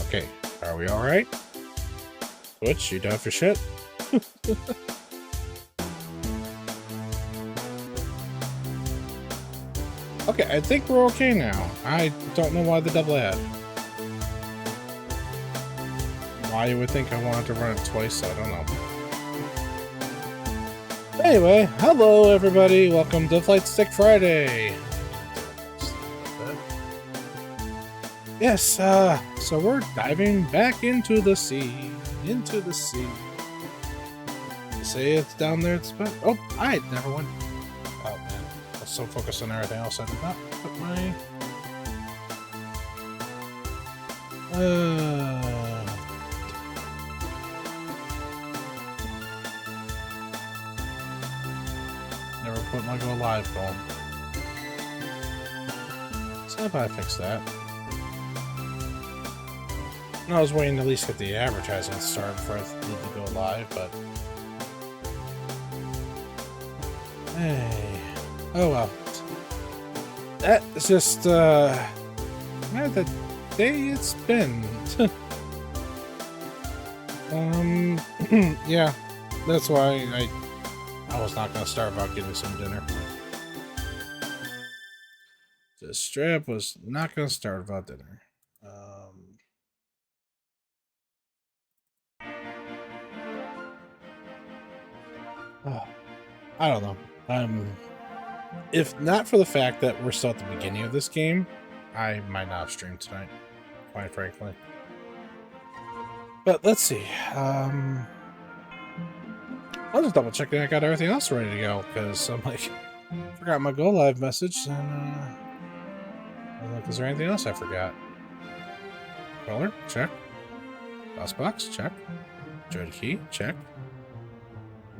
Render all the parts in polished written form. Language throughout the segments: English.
Okay, are we alright? Twitch, you done for shit? Okay, I think we're okay now. I don't know why the double ad. Why you would think I wanted to run it twice, I don't know. Anyway, hello everybody, welcome to Flight Stick Friday. Yes, so we're diving back into the sea. You say it's down there, it's about... Oh, I never went... Oh man, I was so focused on everything else, I did not put my... Never put my go live goal. So if I fix that. I was waiting to at least get the advertising started before I need to go live, but... Hey... Oh well. That is just, the day it's been. Yeah. That's why I was not going to start about getting some dinner. The strap was not going to start about dinner. I don't know. If not for the fact that we're still at the beginning of this game, I might not stream tonight, quite frankly. But let's see. I'll just double check that I got everything else ready to go, because I'm like, forgot my go live message, and I'm like, is there anything else I forgot? Controller, check. DOSBox, check. Join key, check.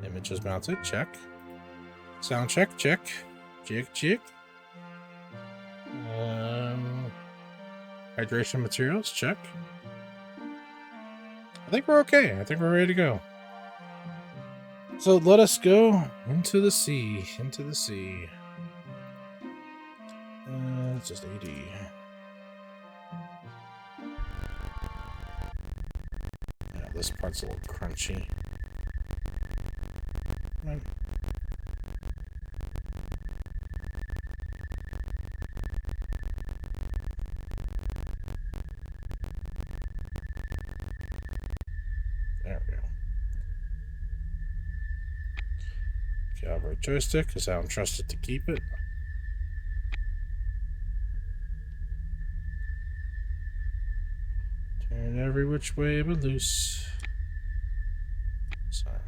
Images mounted, check. Sound check, check. Check. Hydration materials, check. I think we're okay. I think we're ready to go. So let us go into the sea. It's just AD. Yeah, this part's a little crunchy. Come on. There we go. Calibrate joystick, because I don't trust it to keep it. Turn every which way but loose. Sorry.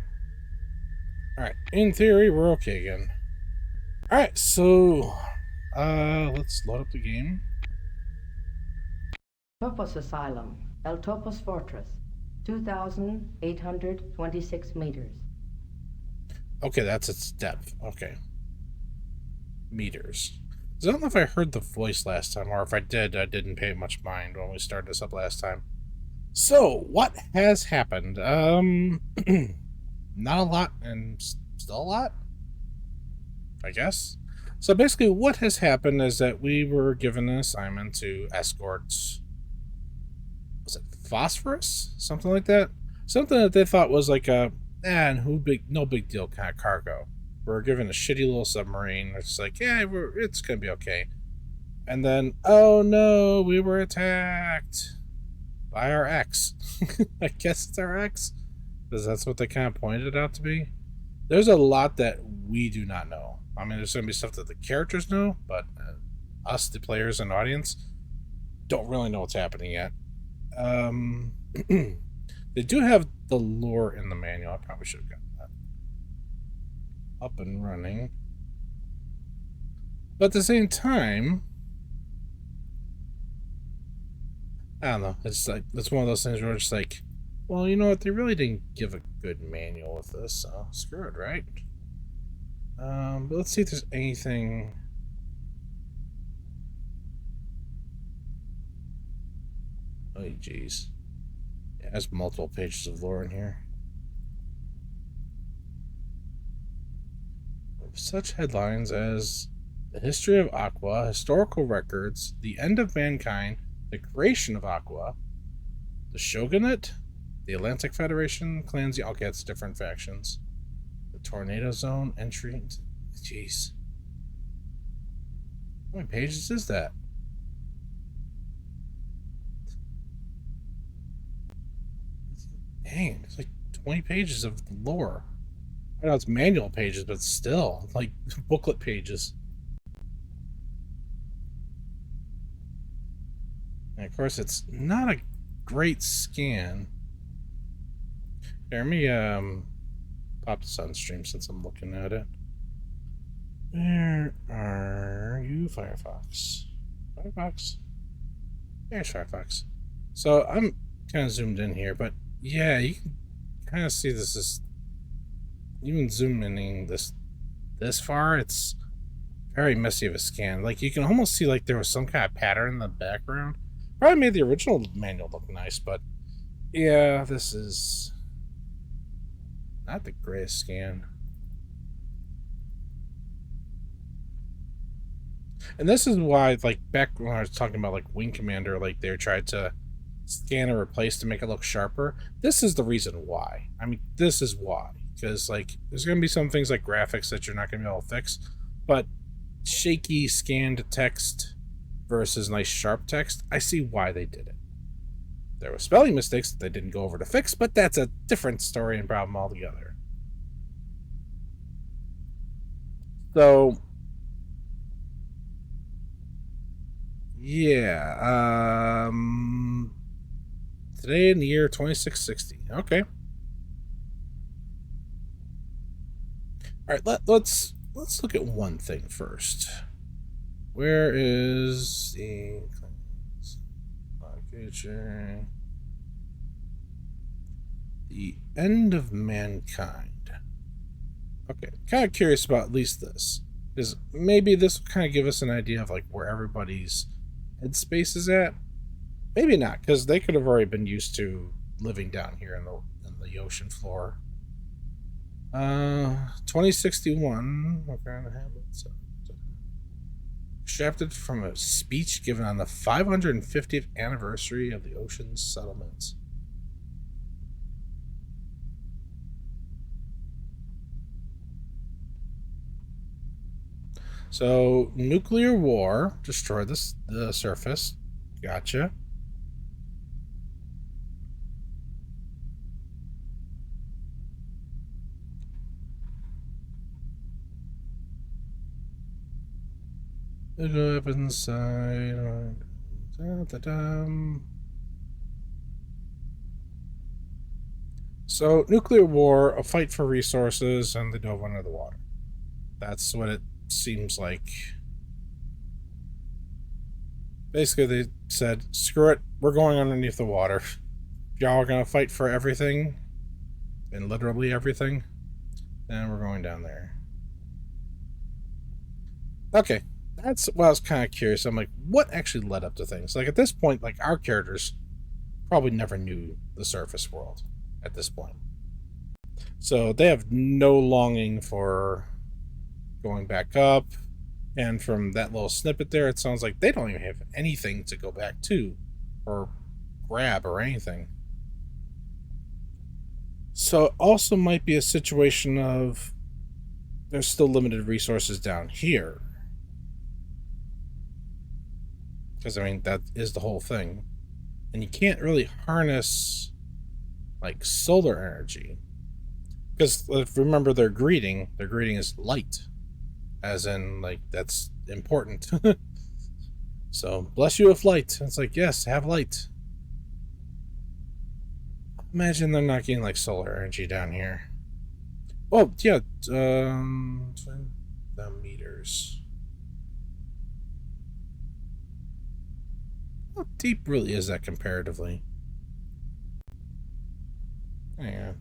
Alright, in theory, we're okay again. Alright, so let's load up the game. Topos Asylum, El Topos Fortress, 2,826 meters. Okay, that's its depth. Okay. Meters. I don't know if I heard the voice last time, or if I did, I didn't pay much mind when we started this up last time. So, what has happened? Not a lot, and still a lot, I guess. So basically what has happened is that we were given an assignment to escort, was it Phosphorus? Something like that? Something that they thought was like a, no big deal kind of cargo. We're given a shitty little submarine. It's like, yeah, it's gonna be okay. And then, oh no, we were attacked by our ex. I guess it's our ex, because that's what they kind of pointed it out to be. There's a lot that we do not know. I mean, there's going to be stuff that the characters know, but us, the players and audience, don't really know what's happening yet. They do have the lore in the manual. I probably should have gotten that up and running. But at the same time, I don't know. It's like, it's one of those things where it's like, well, you know what? They really didn't give a good manual with this, so screw it, right? But let's see if there's anything. Oh, jeez. Yeah, there's multiple pages of lore in here. Such headlines as the history of Aqua, historical records, the end of mankind, the creation of Aqua, The Shogunate? The Atlantic Federation? Clans? Okay, it's different factions. The Tornado Zone? Entry? Jeez. How many pages is that? Dang, it's like 20 pages of lore. I know it's manual pages, but still, like booklet pages. And of course, it's not a great scan. Here, let me pop this on stream since I'm looking at it. Where are you, Firefox? Firefox? There's Firefox. So I'm kind of zoomed in here, but yeah, you can kind of see this is even zooming in this far. It's very messy of a scan. Like you can almost see like there was some kind of pattern in the background. Probably made the original manual look nice, but yeah, this is not the greatest scan. And this is why, like, back when I was talking about, like, Wing Commander, like, they tried to scan and replace to make it look sharper. This is the reason why. I mean, this is why. Because, like, there's going to be some things like graphics that you're not going to be able to fix. But shaky scanned text versus nice sharp text, I see why they did it. There were spelling mistakes that they didn't go over to fix, but that's a different story and problem altogether. So... yeah, today in the year 2660. Okay. All right, let's look at one thing first. Where is the the end of mankind? Okay, kind of curious about at least this, because maybe this will kind of give us an idea of like where everybody's headspace is at. Maybe not, because they could have already been used to living down here in the ocean floor. 2061. What kind of habits? Extracted from a speech given on the 550th anniversary of the ocean's settlements. So, nuclear war destroyed the surface. Gotcha. Go up inside. So, nuclear war, a fight for resources, and they dove under the water. That's what it seems like. Basically, they said, screw it, we're going underneath the water. If y'all are going to fight for everything, and literally everything, then we're going down there. Okay, that's what I was kind of curious. I'm like, what actually led up to things? Like, at this point, like, our characters probably never knew the surface world at this point. So they have no longing for going back up, and from that little snippet there, it sounds like they don't even have anything to go back to or grab or anything. So it also might be a situation of there's still limited resources down here, because I mean that is the whole thing, and you can't really harness like solar energy, because remember their greeting is light. As in, like, that's important. So, bless you with light. It's like, yes, have light. Imagine they're not getting, like, solar energy down here. Oh, yeah, the meters. How deep really is that comparatively? Hang on.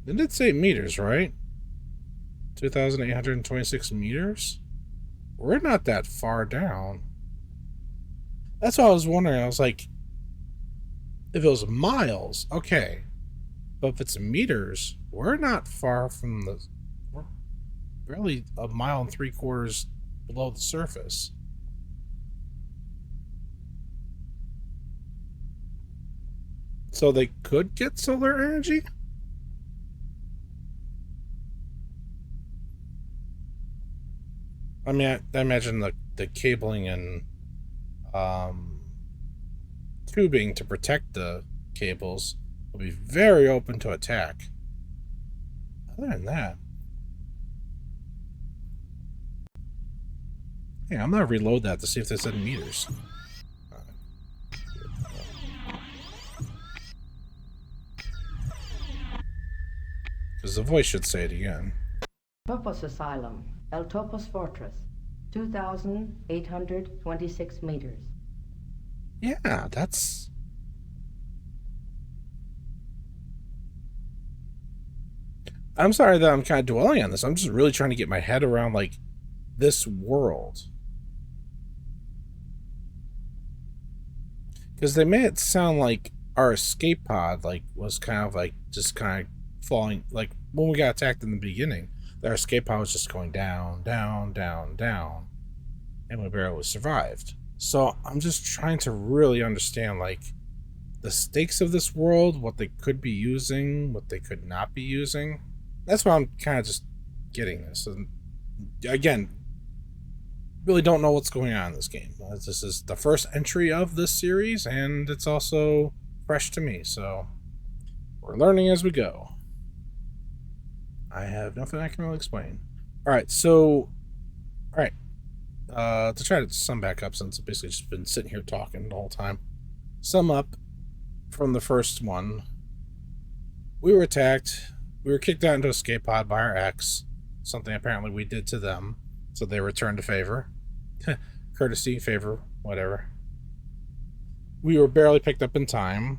It did say meters, right? 2,826 meters? We're not that far down. That's what I was wondering. I was like, If it was miles, okay. But if it's meters, we're not far from the... We're barely a mile and 3/4 below the surface. So they could get solar energy? I mean, I imagine the cabling and tubing to protect the cables will be very open to attack. Other than that... Hey, I'm gonna reload that to see if there's any meters. Because the voice should say it again. Topos Asylum, El Topos Fortress, 2,826 meters. Yeah, that's... I'm sorry that I'm kind of dwelling on this. I'm just really trying to get my head around, like, this world. Because they made it sound like our escape pod, like, was kind of, like, just kind of falling... Like, when we got attacked in the beginning, our escape pod was just going down, down, down, down. And we barely survived. So I'm just trying to really understand, like, the stakes of this world, what they could be using, what they could not be using. That's why I'm kind of just getting this. And again, really don't know what's going on in this game. This is the first entry of this series, and it's also fresh to me, so we're learning as we go. I have nothing I can really explain. Alright, so... Alright. To try to sum back up, since I've basically just been sitting here talking the whole time. Sum up from the first one. We were attacked. We were kicked out into a escape pod by our ex. Something apparently we did to them. So they returned to favor. Courtesy, favor, whatever. We were barely picked up in time.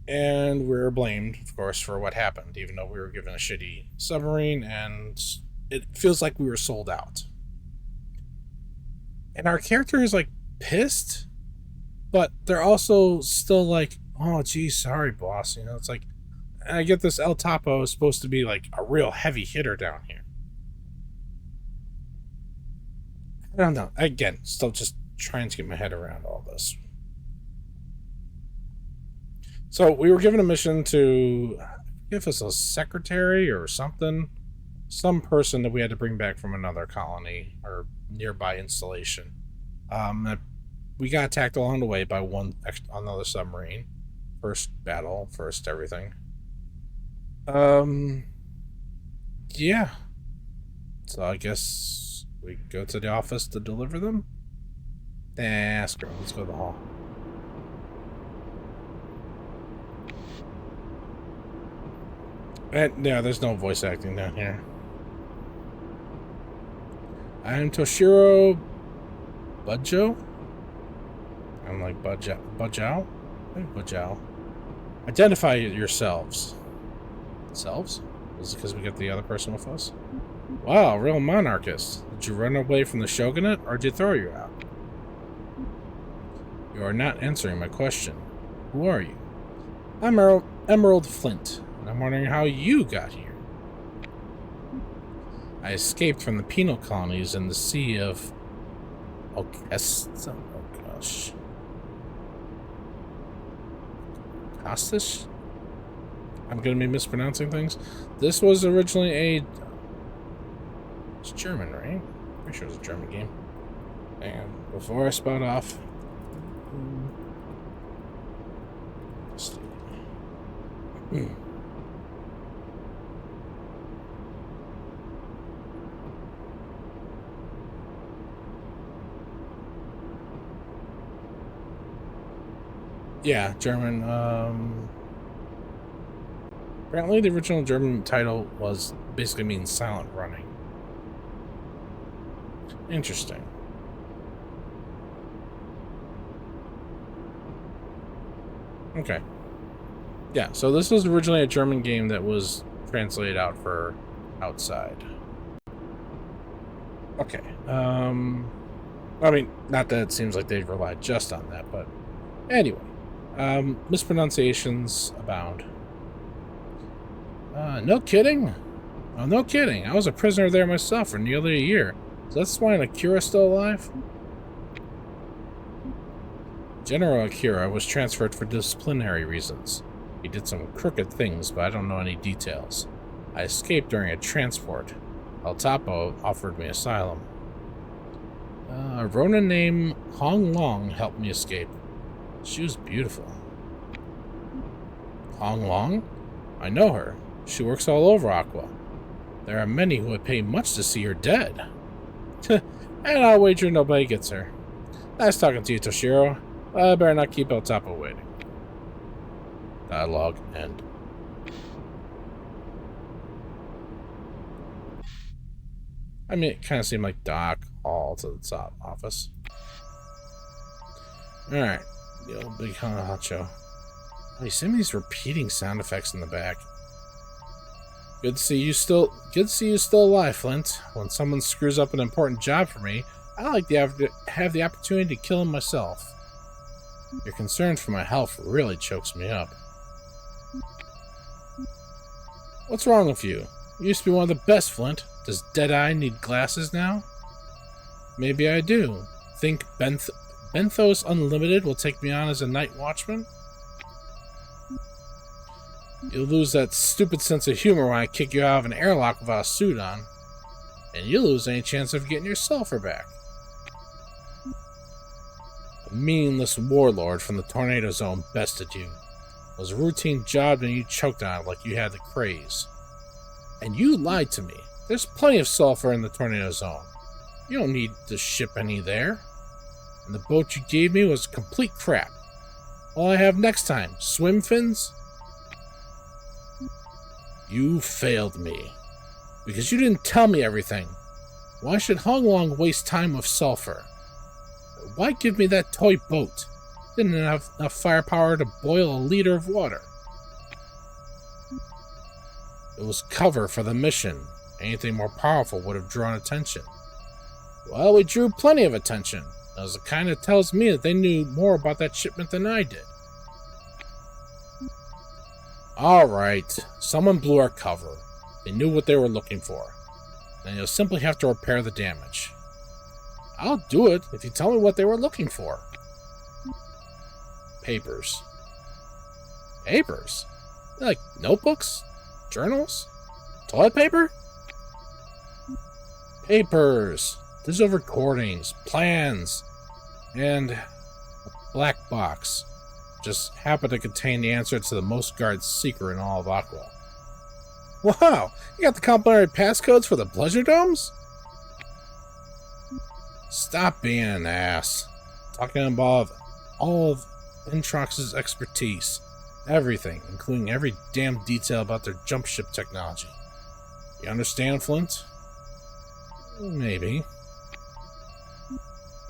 And we were blamed, of course, for what happened. Even though we were given a shitty submarine. And it feels like we were sold out. And our character is, like, pissed, but they're also still like, oh, geez, sorry, boss. You know, it's like, I get this El Topo is supposed to be, like, a real heavy hitter down here. I don't know. Again, still just trying to get my head around all this. So, we were given a mission to, if it's a secretary or something, some person that we had to bring back from another colony or nearby installation. We got attacked along the way by another submarine. First battle, first everything. Yeah. So I guess we go to the office to deliver them? Screw it. Let's go to the hall. And yeah, there's no voice acting down here. I'm Toshiro Budjo. I'm like Budjao? Hey, Budjao. Identify yourselves. Selves? Is it because we got the other person with us? Wow, real monarchist. Did you run away from the shogunate, or did you throw you out? You are not answering my question. Who are you? I'm Emerald Flint, and I'm wondering how you got here. I escaped from the penal colonies in the Sea of... Oh gosh. Kostisch? I'm going to be mispronouncing things. This was originally a... It's German, right? Pretty sure it's a German game. And before I spout off... Yeah, German. Apparently the original German title was basically means silent running. Interesting. Okay. Yeah, so this was originally a German game that was translated out for outside. Okay. I mean, not that it seems like they relied just on that, but anyway. Mispronunciations abound. No kidding? Oh, no kidding. I was a prisoner there myself for nearly a year. So that's why Akira's still alive? General Akira was transferred for disciplinary reasons. He did some crooked things, but I don't know any details. I escaped during a transport. El Topo offered me asylum. A Ronin named Hong Long helped me escape. She was beautiful. Hong Long? I know her. She works all over Aqua. There are many who would pay much to see her dead. And I'll wager nobody gets her. Nice talking to you, Toshiro. I better not keep El Topo waiting. Dialogue end. I mean, it kind of seemed like Doc Hall to the top office. Alright. The old big honcho. Oh, you send me these repeating sound effects in the back. Good to see you still alive, Flint. When someone screws up an important job for me, I like to have the opportunity to kill him myself. Your concern for my health really chokes me up. What's wrong with you? You used to be one of the best, Flint. Does Deadeye need glasses now? Maybe I do. Think Benthos Unlimited will take me on as a night watchman? You'll lose that stupid sense of humor when I kick you out of an airlock without a suit on. And you'll lose any chance of getting your sulfur back. A meaningless warlord from the Tornado Zone bested you. It was a routine job and you choked on it like you had the craze. And you lied to me. There's plenty of sulfur in the Tornado Zone. You don't need to ship any there. And the boat you gave me was complete crap. All I have next time, swim fins? You failed me. Because you didn't tell me everything. Why should Hong Long waste time with sulfur? Why give me that toy boat? Didn't have enough firepower to boil a liter of water. It was cover for the mission. Anything more powerful would have drawn attention. Well, we drew plenty of attention. That was the kind that tells me that they knew more about that shipment than I did. Alright, someone blew our cover. They knew what they were looking for. And you'll simply have to repair the damage. I'll do it if you tell me what they were looking for. Papers. Papers? Like notebooks? Journals? Toilet paper? Papers. These are recordings, plans, and a black box. Just happened to contain the answer to the most guarded secret in all of Aqua. Wow! You got the complimentary passcodes for the pleasure domes? Stop being an ass. Talking about all of Introx's expertise. Everything, including every damn detail about their jump ship technology. You understand, Flint? Maybe.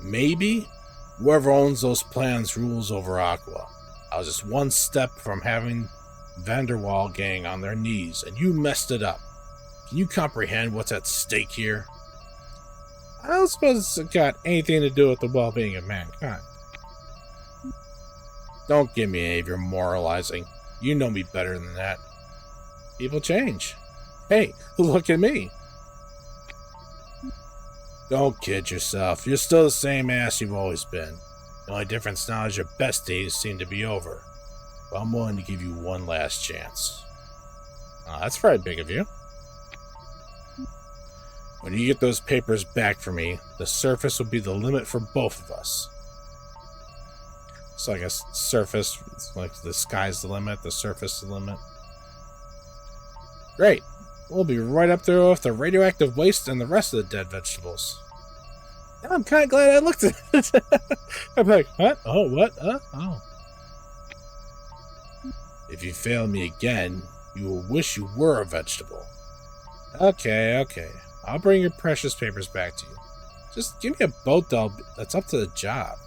Maybe? Whoever owns those plans rules over Aqua. I was just one step from having Vanderwall gang on their knees, and you messed it up. Can you comprehend what's at stake here? I don't suppose it's got anything to do with the well-being of mankind. Don't give me any of your moralizing. You know me better than that. People change. Hey, look at me. Don't kid yourself. You're still the same ass you've always been. The only difference now is your best days seem to be over. But I'm willing to give you one last chance. Oh, that's very big of you. When you get those papers back for me, the surface will be the limit for both of us. So I guess surface, like the sky's the limit, the surface the limit. Great. We'll be right up there with the radioactive waste and the rest of the dead vegetables. I'm kind of glad I looked at it. I'm like, what? Oh, what? Oh. If you fail me again, you will wish you were a vegetable. Okay. I'll bring your precious papers back to you. Just give me a boat that's up to the job.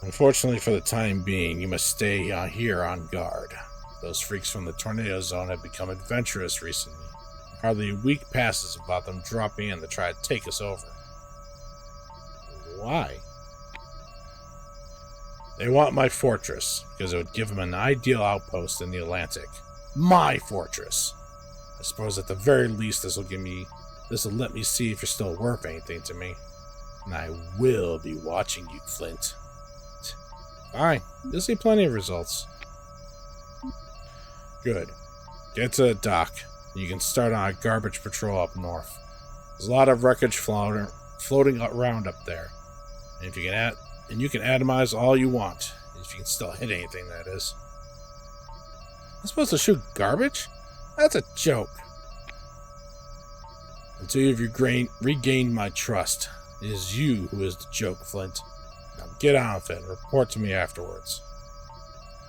Unfortunately for the time being, you must stay here on guard. Those freaks from the Tornado Zone have become adventurous recently. Hardly a week passes without them dropping in to try to take us over. Why? They want my fortress, because it would give them an ideal outpost in the Atlantic. My fortress! I suppose at the very least this will let me see if you're still worth anything to me. And I will be watching you, Flint. Fine. You'll see plenty of results. Good. Get to the dock. You can start on a garbage patrol up north. There's a lot of wreckage floating around up there. And you can atomize all you want. If you can still hit anything, that is. I'm supposed to shoot garbage? That's a joke. Until you've regained my trust. It is you who is the joke, Flint. Now get on with it and report to me afterwards.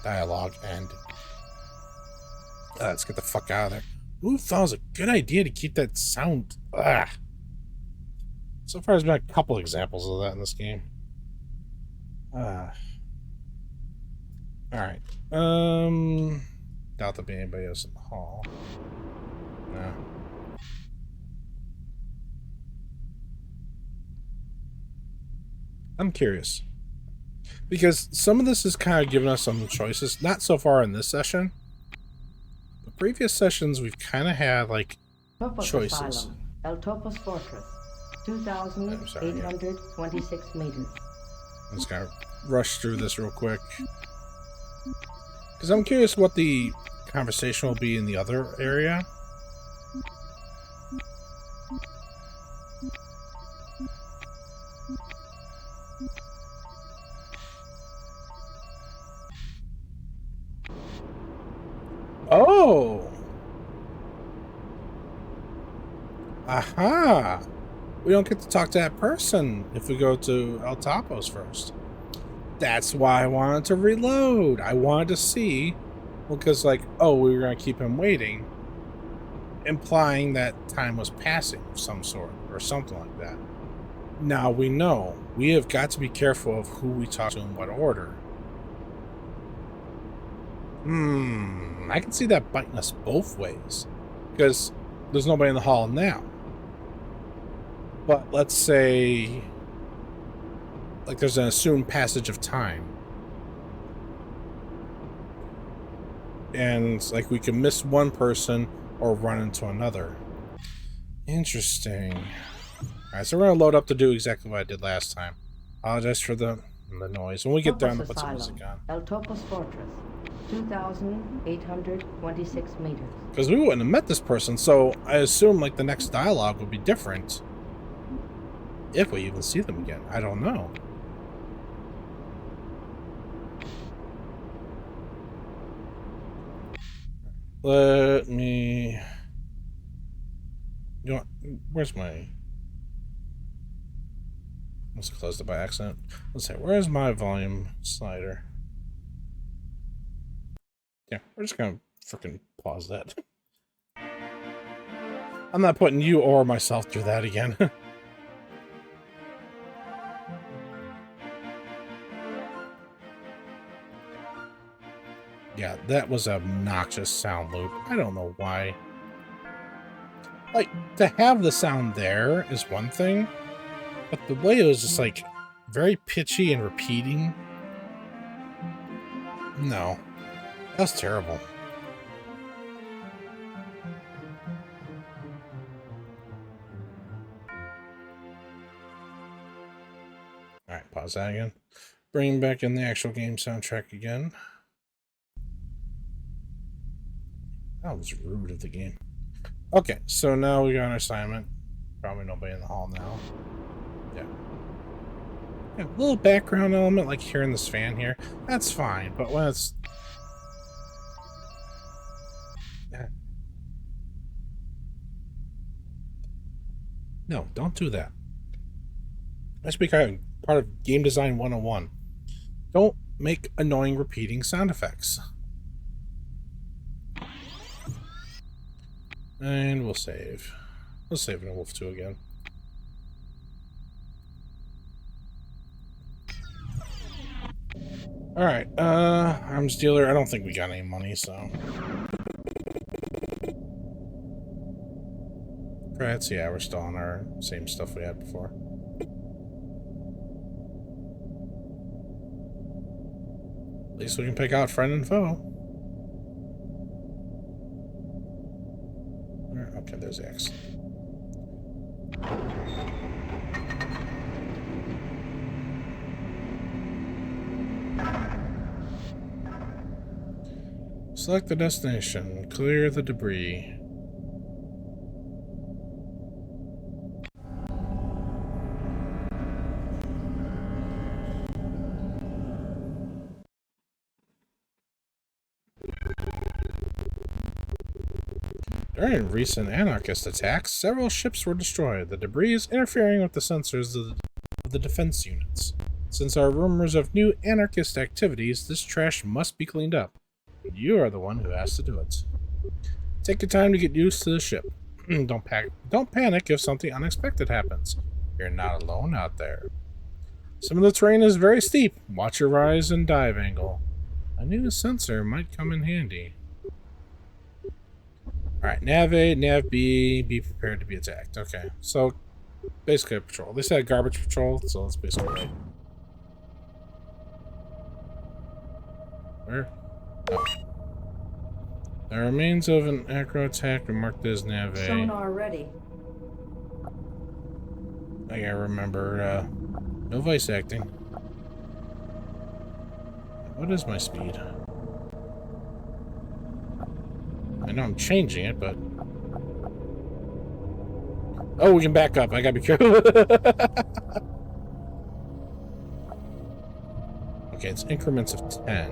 Dialogue end. Let's get the fuck out of there. Who thought it was a good idea to keep that sound? So far, there's been a couple examples of that in this game. Alright. Doubt there'll be anybody else in the hall. No. I'm curious. Because some of this is kind of giving us some choices. Not so far in this session. The previous sessions, we've kind of had, like, choices. Asylum, El Topos Fortress, 2,826 meters. I'm just gonna rush through this real quick. Because I'm curious what the conversation will be in the other area. Oh! Aha! We don't get to talk to that person if we go to El Topos first. That's why I wanted to reload. I wanted to see, well, because, like, oh, we were going to keep him waiting, implying that time was passing of some sort, or something like that. Now we know. We have got to be careful of who we talk to in what order. I can see that biting us both ways, because there's nobody in the hall now. But let's say, like, there's an assumed passage of time. And, like, we can miss one person or run into another. Interesting. Alright, so we're going to load up to do exactly what I did last time. Apologize for the noise. When we get there, I'm going to put some music on. El Topos Fortress, 2,826 meters. Because we wouldn't have met this person, so I assume, like, the next dialogue would be different. If we even see them again. I don't know. Let me... You know, where's my... Let's close it by accident. Let's see, where's my volume slider? Yeah, we're just gonna freaking pause that. I'm not putting you or myself through that again. Yeah, that was an obnoxious sound loop. I don't know why. Like, to have the sound there is one thing, but the way it was just, like, very pitchy and repeating. No. That's terrible. Alright, pause that again. Bring back in the actual game soundtrack again. That was rude of the game. Okay, so now we got an assignment. Probably nobody in the hall now. Yeah. Yeah, a little background element, like hearing this fan here. That's fine, but when it's... Yeah. No, don't do that. That's because part of Game Design 101. Don't make annoying repeating sound effects. And we'll save. We'll save in Wolf 2 again. Alright, arms dealer. I don't think we got any money, so... Right, yeah, we're still on our same stuff we had before. At least we can pick out friend and foe. Okay, there's X. Select the destination. Clear the debris. During recent anarchist attacks, several ships were destroyed. The debris is interfering with the sensors of the defense units. Since there are rumors of new anarchist activities, this trash must be cleaned up. You are the one who has to do it. Take your time to get used to the ship. Don't panic if something unexpected happens. You're not alone out there. Some of the terrain is very steep. Watch your rise and dive angle. A new sensor might come in handy. Alright, Nav A, Nav B, be prepared to be attacked. Okay, so basically a patrol. They said garbage patrol, so that's basically right. Where? Oh. The remains of an acro attack are marked as Nav A. Sonar ready. I gotta remember, no voice acting. What is my speed? I know I'm changing it, but... Oh, we can back up. I gotta be careful. Okay, it's increments of 10.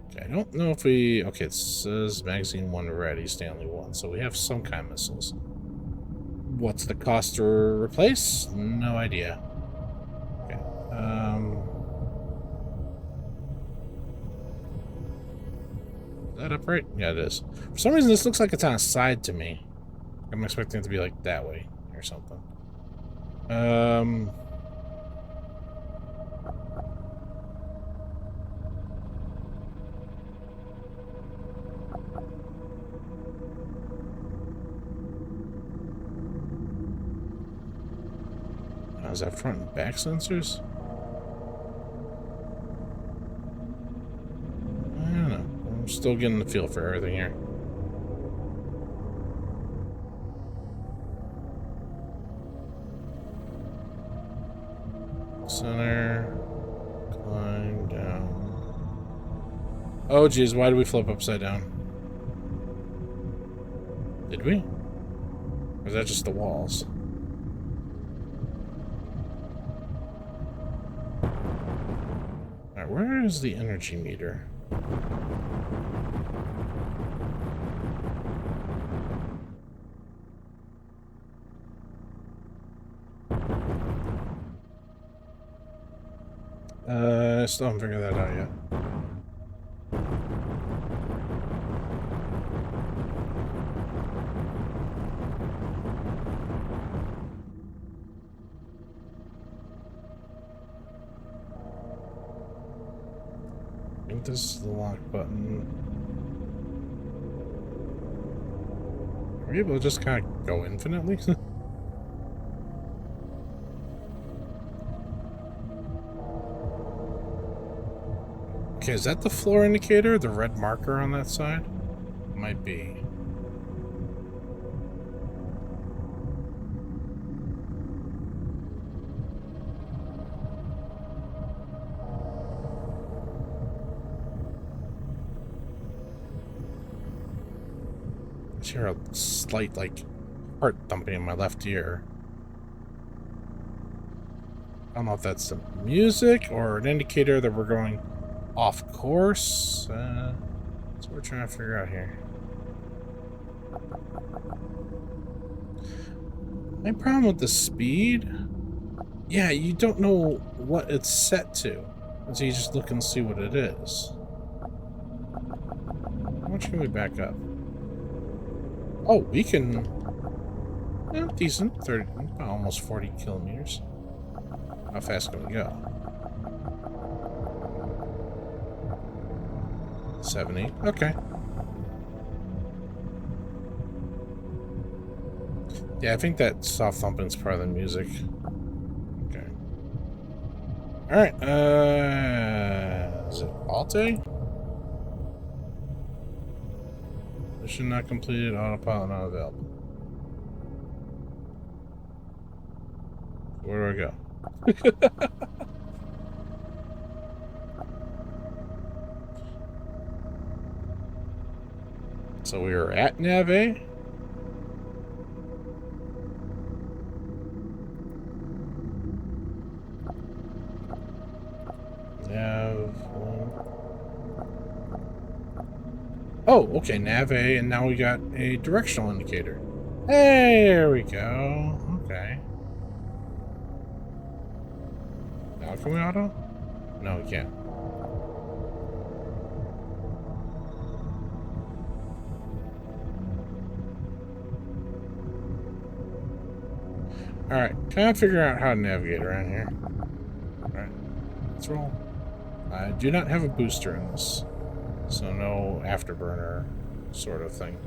Okay, I don't know if we... Okay, it says magazine 1 ready, Stanley 1, so we have some kind of missiles. What's the cost to replace? No idea. Okay, is that upright? Yeah, it is. For some reason, this looks like it's on a side to me. I'm expecting it to be like that way or something. Is that front and back sensors? I don't know. I'm still getting the feel for everything here. Center. Climb down. Oh, geez. Why did we flip upside down? Did we? Or is that just the walls? Alright, where is the energy meter? I still haven't figured that out yet. I think this is the lock button. Are we able to just kind of go infinitely? Okay, is that the floor indicator? The red marker on that side? Might be. I hear a slight, like, heart thumping in my left ear. I don't know if that's the music or an indicator that we're going off course. That's what we're trying to figure out here. My problem with the speed, yeah, you don't know what it's set to, so you just look and see what it is. How much can we back up? Oh, we can. Yeah, decent. 30, almost 40 kilometers. How fast can we go? 70. Okay. Yeah, I think that soft thumping is part of the music. Okay. Alright, is it Alte? Mission not completed, autopilot not available. Where do I go? So we are at Nav A? Nav... Oh, okay, Nav A, and now we got a directional indicator. Hey, there we go. Okay. Now can we auto? No, we can't. Alright, trying to figure out how to navigate around here. Alright, let's roll. I do not have a booster in this, so no afterburner sort of thing.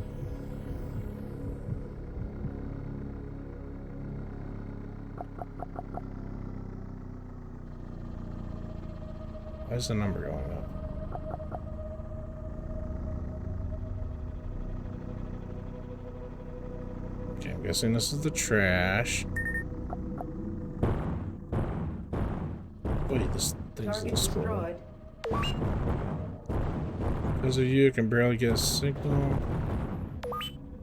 Why is the number going up? Okay, I'm guessing this is the trash. Wait, this thing's a little scroll. Because of you, can barely get a signal.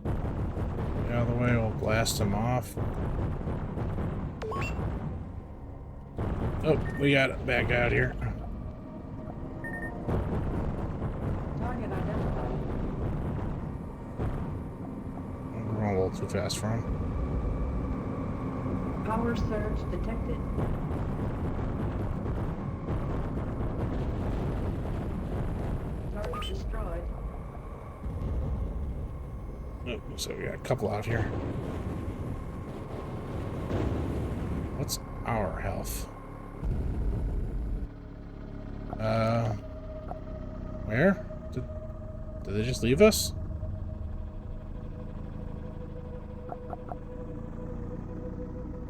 Get out of the way, we'll blast him off. Oh, we got a bad guy out here. Target identified. We're a little too fast for him. Power surge detected. Target destroyed. Oh, so we got a couple out here. What's our health? Where? Did they just leave us?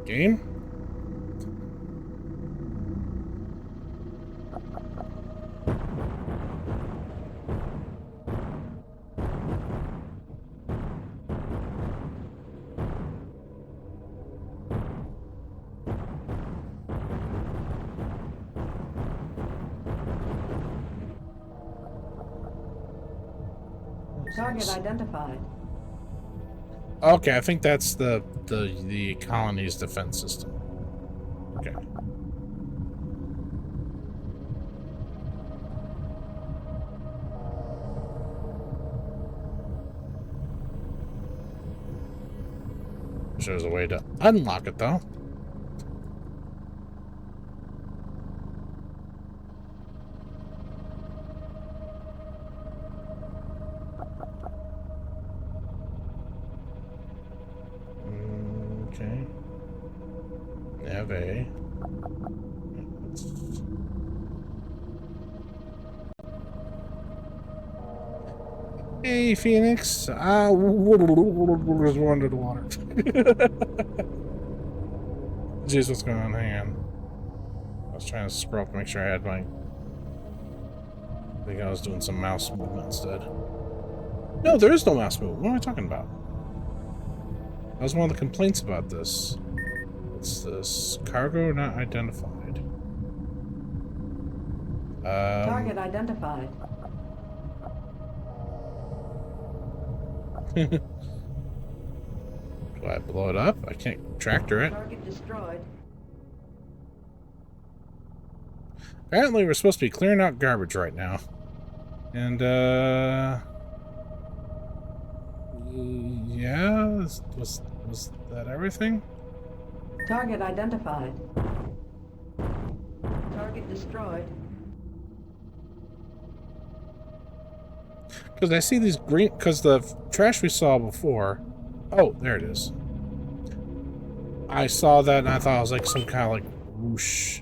Game? Target identified. Okay, I think that's the colony's defense system. Okay. There's a way to unlock it, though. Okay. Nav A. Hey, Phoenix. We're under the water. Jeez, what's going on? Hang on. I was trying to scroll up and make sure I had my... I think I was doing some mouse movement instead. No, there is no mouse movement. What am I talking about? That was one of the complaints about this. What's this? Cargo not identified. Target identified. Do I blow it up? I can't tractor it. Target destroyed. Apparently we're supposed to be clearing out garbage right now. And, yeah, was that everything? Target identified. Target destroyed. Because I see these green... Because the trash we saw before... Oh, there it is. I saw that and I thought it was like some kind of like whoosh.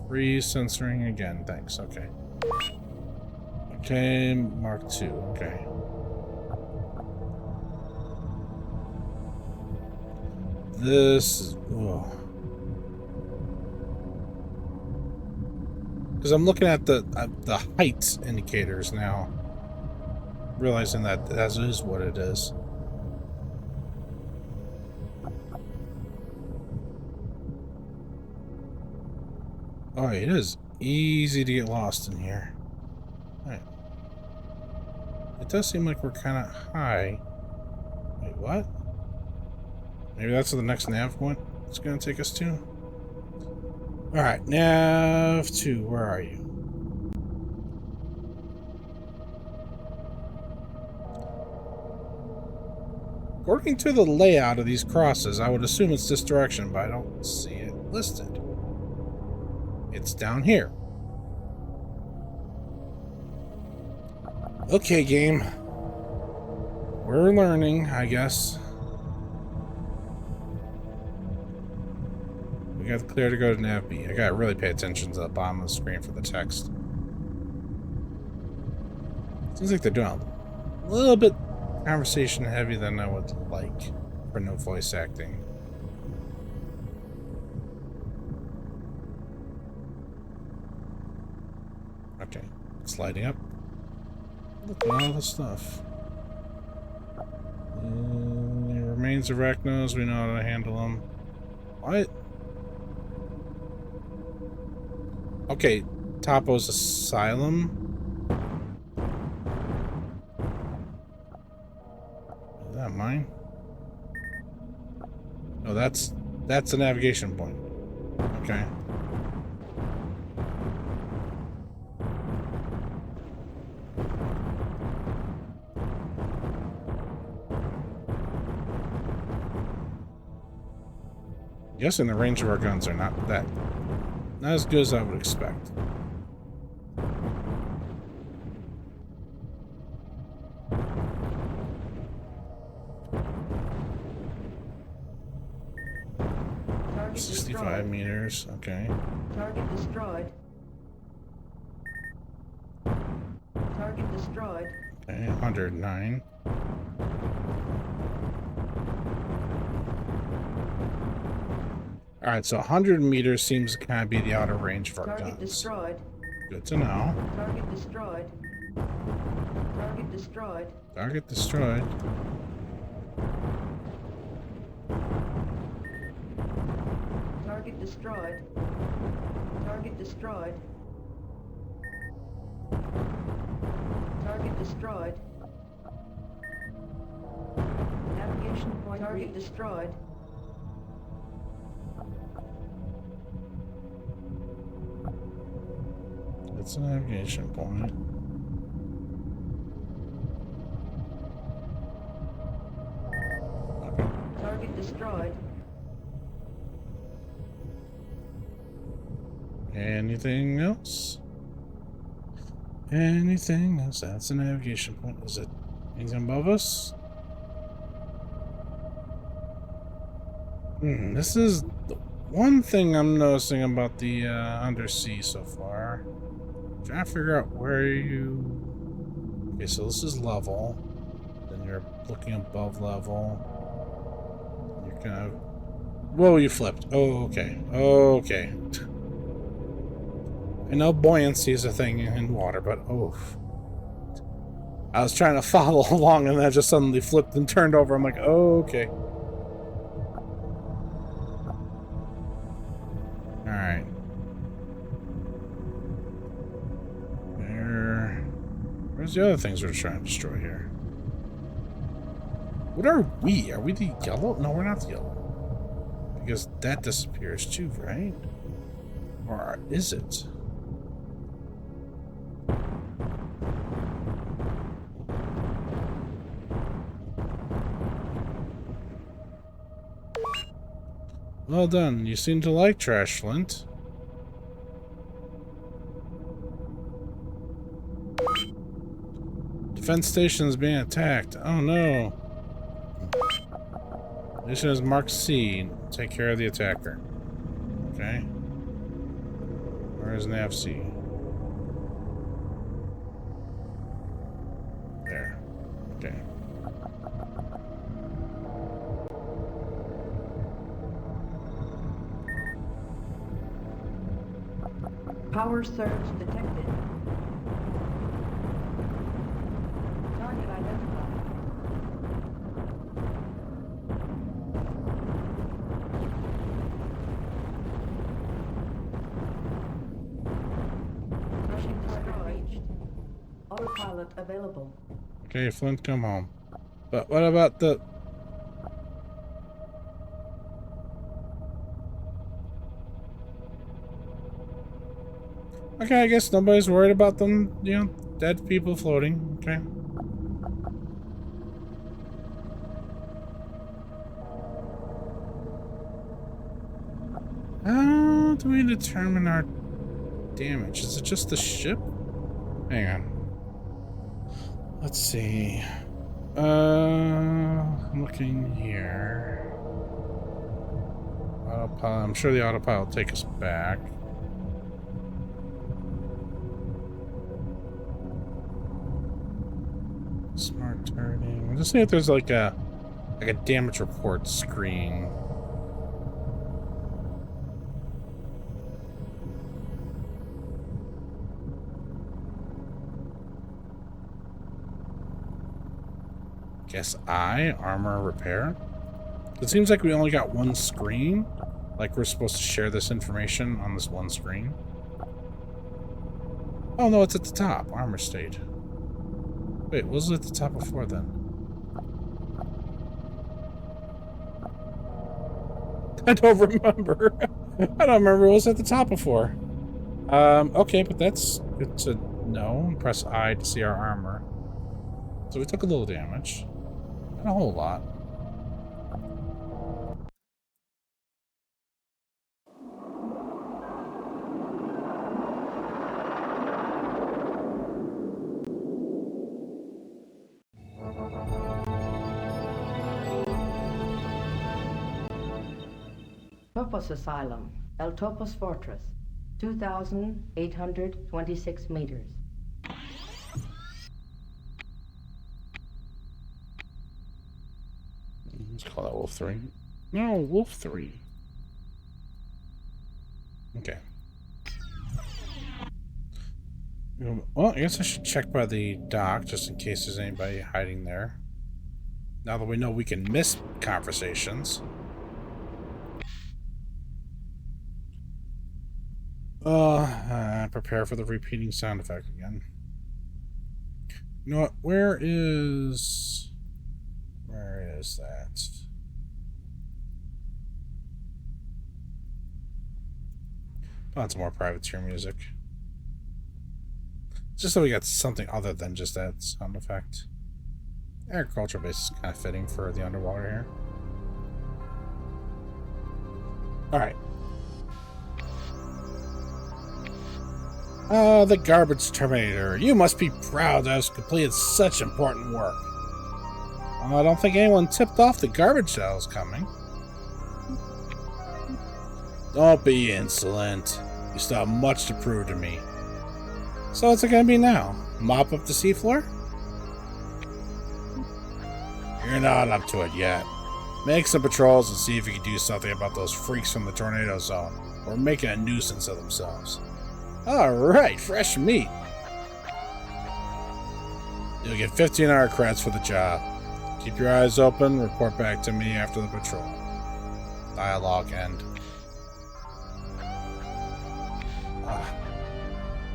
Free censoring again. Thanks. Okay. Okay, Mark II. Okay. This is... Ugh. Because I'm looking at the height indicators now. Realizing that that is what it is. Oh, it is easy to get lost in here. Alright. It does seem like we're kind of high. Wait, what? Maybe that's the next nav point it's going to take us to? Alright, nav 2, where are you? According to the layout of these crosses, I would assume it's this direction, but I don't see it listed. It's down here. Okay, game. We're learning, I guess. We got the clear to go to nav B. I gotta really pay attention to the bottom of the screen for the text. Seems like they're doing a little bit conversation heavy than I would like for no voice acting. Okay, it's lighting up. Look at all the stuff. Remains of arachnos, we know how to handle them. What? Okay, Topo's Asylum. Is that mine? No, that's the navigation point. Okay. Guessing the range of our guns are not as good as I would expect. Target 65 destroyed. meters, okay. Target destroyed. Target destroyed. Okay, 109. Alright, so 100 meters seems to kind of be the outer range of our Target guns. destroyed. Good to know. Target destroyed. Target destroyed. Target destroyed. Target destroyed. Target destroyed. Target destroyed. Navigation point. Target destroyed. It's a navigation point. Okay. Target destroyed. Anything else? Anything else? That's a navigation point. Is it anything above us? This is the one thing I'm noticing about the undersea so far. Trying to figure out where you... Okay, so this is level. Then you're looking above level. You're kind of... Whoa, you flipped. Oh, okay. Okay. I know buoyancy is a thing in water, but oh. I was trying to follow along and then I just suddenly flipped and turned over. I'm like, oh, okay. Alright. Where's the other things we're trying to destroy here? What are we? Are we the yellow? No, we're not the yellow. Because that disappears too, right? Or is it? Well done. You seem to like trash, Flint. Defense station is being attacked. Oh no. Mission is marked C. Take care of the attacker. Okay. Where is nav C? There. Okay. Power surge detected. Target identified. Crushing target reached. Autopilot available. Okay, Flint, come home. But what about the... Okay, I guess nobody's worried about them, you know, dead people floating. Okay. How do we determine our damage? Is it just the ship? Hang on. Let's see. I'm looking here. Autopilot. I'm sure the autopilot will take us back. Smart turning. Let's see if there's like a damage report screen. Guess armor repair. It seems like we only got one screen. Like we're supposed to share this information on this one screen. Oh no, it's at the top. Armor state. Wait, what was it at the top before then? I don't remember. I don't remember what was at the top before. Okay, but that's good to know. Press I to see our armor. So we took a little damage. Not a whole lot. Topos Asylum, El Topos Fortress, 2,826 meters. Let's call that Wolf 3. No, Wolf 3. Okay. Well, I guess I should check by the dock just in case there's anybody hiding there. Now that we know we can miss conversations. Prepare for the repeating sound effect again. You know what? Where is that? Lots more privateer music. Just so we got something other than just that sound effect. Agricultural base is kind of fitting for the underwater here. Alright. The garbage terminator. You must be proud to have completed such important work. I don't think anyone tipped off the garbage that was coming. Don't be insolent. You still have much to prove to me. So what's it gonna be now? Mop up the seafloor? You're not up to it yet. Make some patrols and see if you can do something about those freaks from the tornado zone. Or making a nuisance of themselves. Alright, fresh meat. You'll get 15 hour credits for the job. Keep your eyes open, report back to me after the patrol. Dialogue end.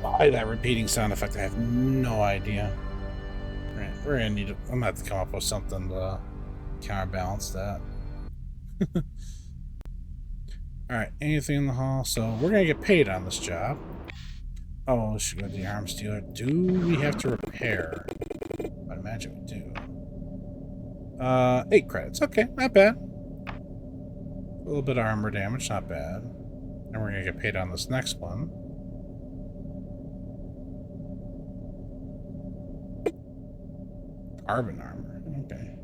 Why that repeating sound effect? I have no idea. We're gonna need to, I'm gonna have to come up with something to counterbalance that. Alright, anything in the hall? So we're gonna get paid on this job. Oh, we should go to the arms dealer. Do we have to repair? I'd imagine we do. 8 credits. Okay, not bad. A little bit of armor damage, not bad. And we're gonna get paid on this next one. Carbon armor. Okay.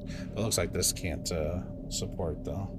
It looks like this can't support though.